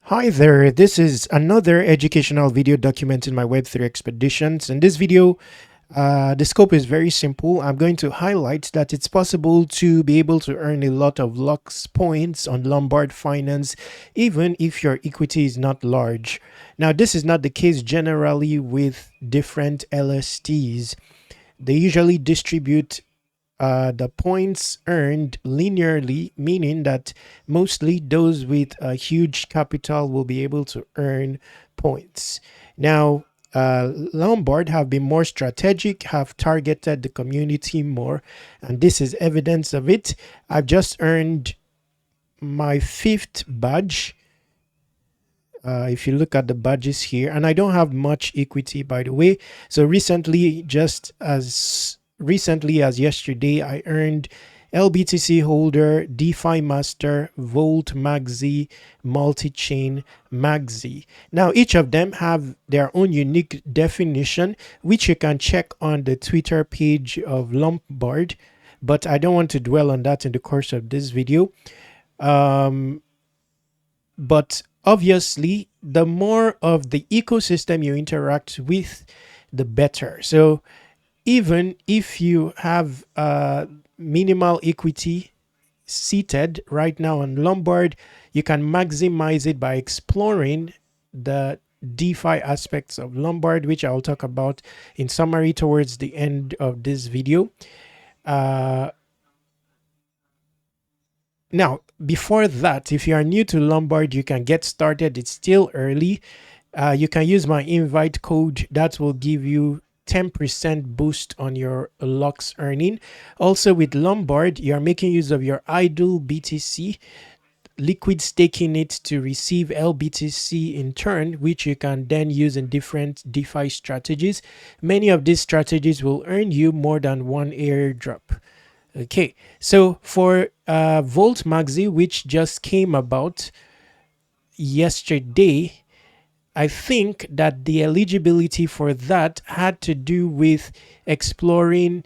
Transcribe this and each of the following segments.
Hi there, this is another educational video documenting my Web3 expeditions. In this video, the scope is very simple. I'm going to highlight that it's possible to be able to earn a lot of LUX points on Lombard finance, even if your equity is not large. Now, this is not the case generally with different LSTs. They usually distribute the points earned linearly, meaning that mostly those with a huge capital will be able to earn points. Now, Lombard have been more strategic, have targeted the community more, and this is evidence of it. I've just earned my 5th badge. If you look at the badges here, and I don't have much equity, by the way. So recently, just as recently as yesterday, I earned LBTC holder, DeFi master, Volt Maxi, multi-chain Maxi. Now, each of them have their own unique definition, which you can check on the Twitter page of Lombard, but I don't want to dwell on that in the course of this video. But obviously, the more of the ecosystem you interact with, the better. So even if you have minimal equity seated right now on Lombard, you can maximize it by exploring the DeFi aspects of Lombard, which I'll talk about in summary towards the end of this video. Now, before that, if you are new to Lombard, you can get started. It's still early. You can use my invite code. That will give you 10% boost on your LUX earning. Also, with Lombard, you are making use of your idle BTC, liquid staking it to receive LBTC in turn, which you can then use in different DeFi strategies. Many of these strategies will earn you more than one airdrop. Okay, so for Volt Maxi, which just came about yesterday, I think that the eligibility for that had to do with exploring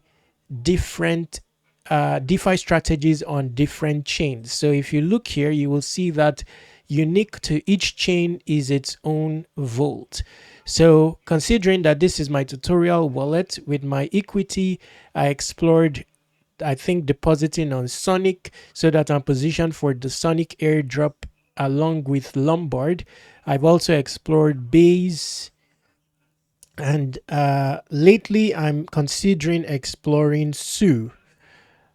different DeFi strategies on different chains. So if you look here, you will see that unique to each chain is its own Volt. So considering that this is my tutorial wallet with my equity, I explored, I think, depositing on Sonic so that I'm positioned for the Sonic Airdrop along with Lombard. I've also explored Base, and lately I'm considering exploring Su.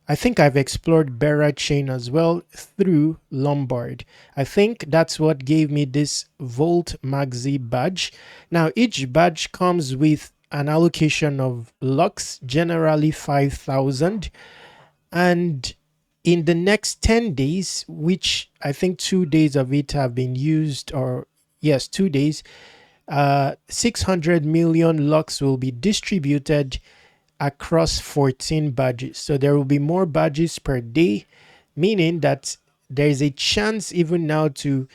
I think I've explored Bera chain as well through Lombard. I think that's what gave me this Volt Maxi badge. Now, each badge comes with an allocation of LUX, generally 5,000. And in the next 10 days, which I think 2 days of it have been used, or yes, 2 days, 600 million LUX will be distributed across 14 badges. So there will be more badges per day, meaning that there is a chance even now to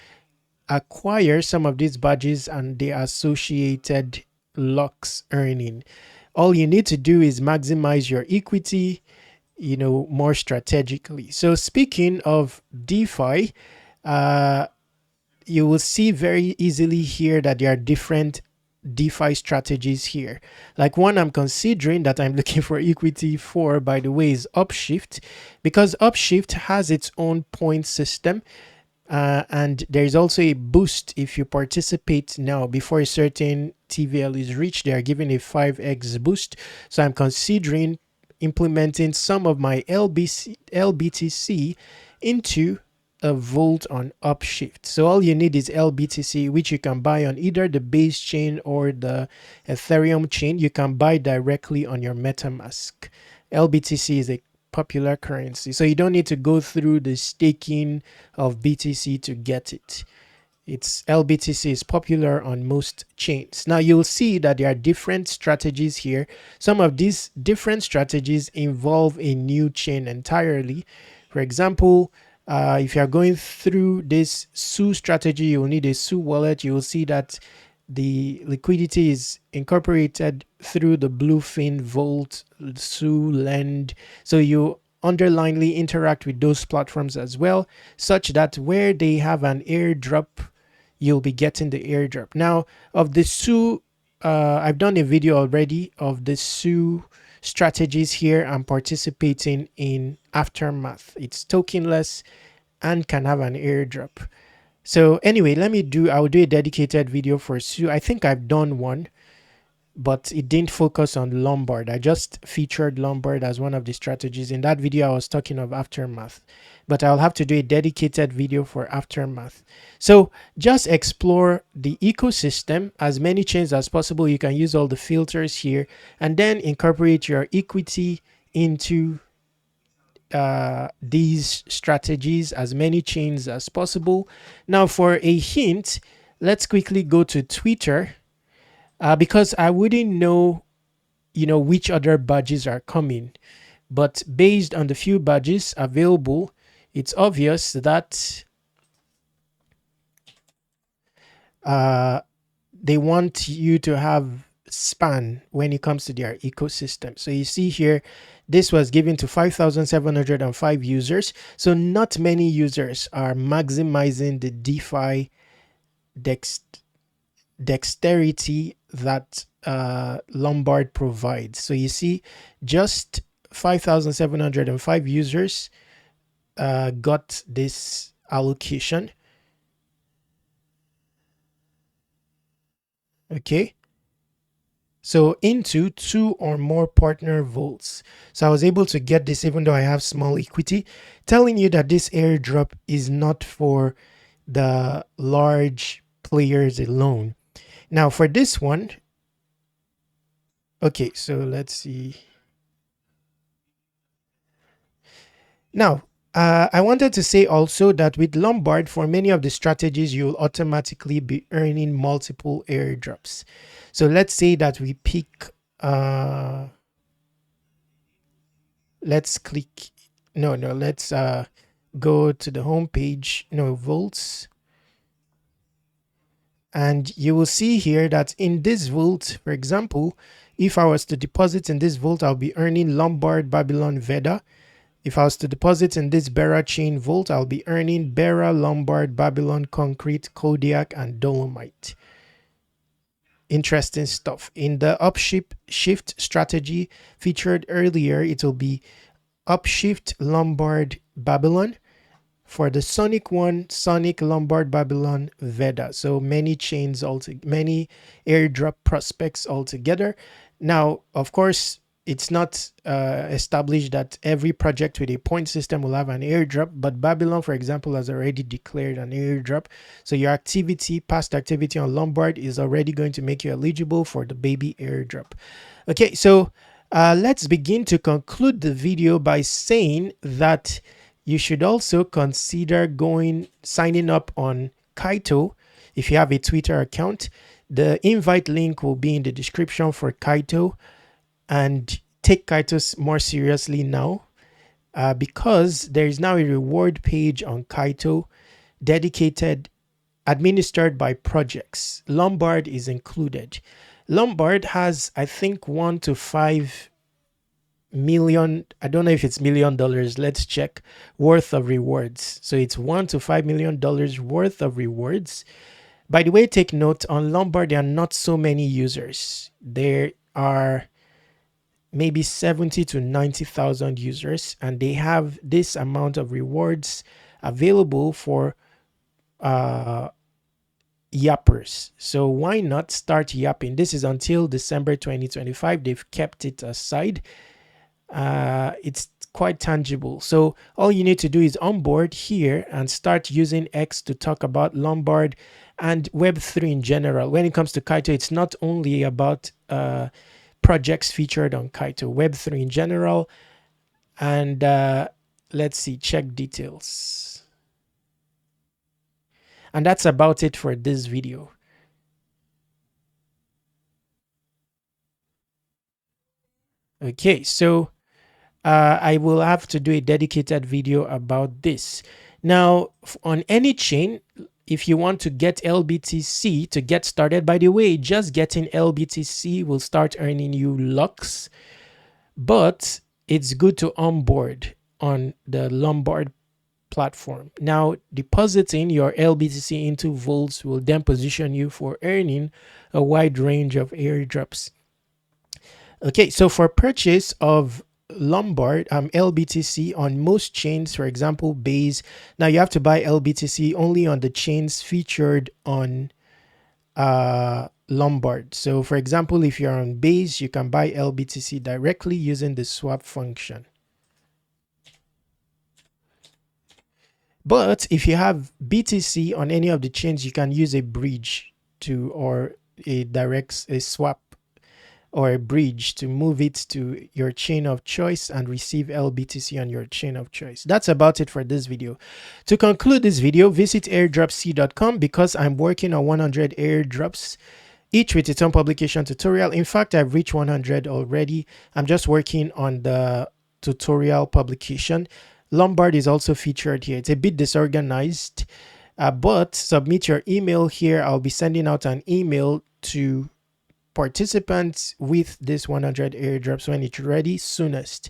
acquire some of these badges and the associated LUX earning. All you need to do is maximize your equity, more strategically. So speaking of DeFi, you will see very easily here that there are different DeFi strategies here. Like one I'm considering that I'm looking for equity for, by the way, is Upshift, because Upshift has its own point system. And there's also a boost if you participate now before a certain TVL is reached. They are giving a 5x boost. So I'm considering implementing some of my LBTC into a Volt on Upshift. So all you need is LBTC, which you can buy on either the Base chain or the Ethereum chain. You can buy directly on your MetaMask. LBTC is a popular currency, so you don't need to go through the staking of BTC to get it. It's LBTC is popular on most chains. Now you'll see that there are different strategies here. Some of these different strategies involve a new chain entirely. For example, if you're going through this Su strategy, you'll need a Su wallet. You will see that the liquidity is incorporated through the Bluefin, Volt, Su, Lend. So you underlinely interact with those platforms as well, such that where they have an airdrop, you'll be getting the airdrop. Now, of the Sue, I've done a video already of the Sue strategies here. I'm participating in Aftermath. It's tokenless and can have an airdrop. So anyway, I'll do a dedicated video for Sue. I think I've done one, but it didn't focus on Lombard. I just featured Lombard as one of the strategies. In that video, I was talking of Aftermath, but I'll have to do a dedicated video for Aftermath. So just explore the ecosystem, as many chains as possible. You can use all the filters here and then incorporate your equity into these strategies, as many chains as possible. Now for a hint, let's quickly go to Twitter. Because I wouldn't know, which other badges are coming. But based on the few badges available, it's obvious that they want you to have span when it comes to their ecosystem. So you see here, this was given to 5,705 users. So not many users are maximizing the DeFi dexterity that Lombard provides. So you see, just 5,705 users got this allocation. Okay. So into 2 or more partner votes. So I was able to get this even though I have small equity, telling you that this airdrop is not for the large players alone. Now for this one, okay, so let's see. Now, I wanted to say also that with Lombard, for many of the strategies, you'll automatically be earning multiple airdrops. So let's say that we pick, let's click, let's go to the home page, volts. And you will see here that in this vault, for example, if I was to deposit in this vault, I'll be earning Lombard, Babylon, Veda. If I was to deposit in this Bera chain vault, I'll be earning Bera, Lombard, Babylon, Concrete, Kodiak, and Dolomite. Interesting stuff. In the upshift strategy featured earlier, it will be upshift, Lombard, Babylon. For the Sonic one, Sonic, Lombard, Babylon, Veda. So many chains many airdrop prospects altogether. Now, of course, it's not established that every project with a point system will have an airdrop, but Babylon, for example, has already declared an airdrop. So your past activity on Lombard is already going to make you eligible for the baby airdrop. Okay, so let's begin to conclude the video by saying that you should also consider signing up on Kaito if you have a Twitter account. The invite link will be in the description for Kaito, and take Kaito more seriously now because there is now a reward page on Kaito administered by projects. Lombard is included. Lombard has, I think, 1 to 5 million, I don't know if it's $1 million, let's check, worth of rewards. So it's $1 to $5 million worth of rewards. By the way, take note, on Lombard there are not so many users. There are maybe 70 to 90,000 users, and they have this amount of rewards available for yappers. So why not start yapping? This is until December 2025. They've kept it aside. It's quite tangible. So all you need to do is onboard here and start using X to talk about Lombard and Web3 in general. When it comes to Kaito, it's not only about projects featured on Kaito, Web3 in general. And let's see, check details. And that's about it for this video. Okay, so I will have to do a dedicated video about this. Now, on any chain, if you want to get LBTC to get started, by the way, just getting LBTC will start earning you LUX, but it's good to onboard on the Lombard platform. Now, depositing your LBTC into volts will then position you for earning a wide range of airdrops. Okay, so for purchase of Lombard LBTC on most chains, for example, Base, now you have to buy LBTC only on the chains featured on Lombard. So for example, if you're on Base, you can buy LBTC directly using the swap function. But if you have BTC on any of the chains, you can use a bridge or a swap or a bridge to move it to your chain of choice and receive LBTC on your chain of choice. That's about it for this video. To conclude this video, visit airdropc.com because I'm working on 100 airdrops, each with its own publication tutorial. In fact, I've reached 100 already. I'm just working on the tutorial publication. Lombard is also featured here. It's a bit disorganized, but submit your email here. I'll be sending out an email to participants with this 100 airdrops when it's ready soonest.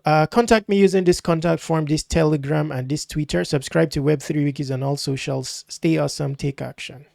Contact me using this contact form, this Telegram, and this Twitter. Subscribe to Web3 Wikis on all socials. Stay awesome. Take action.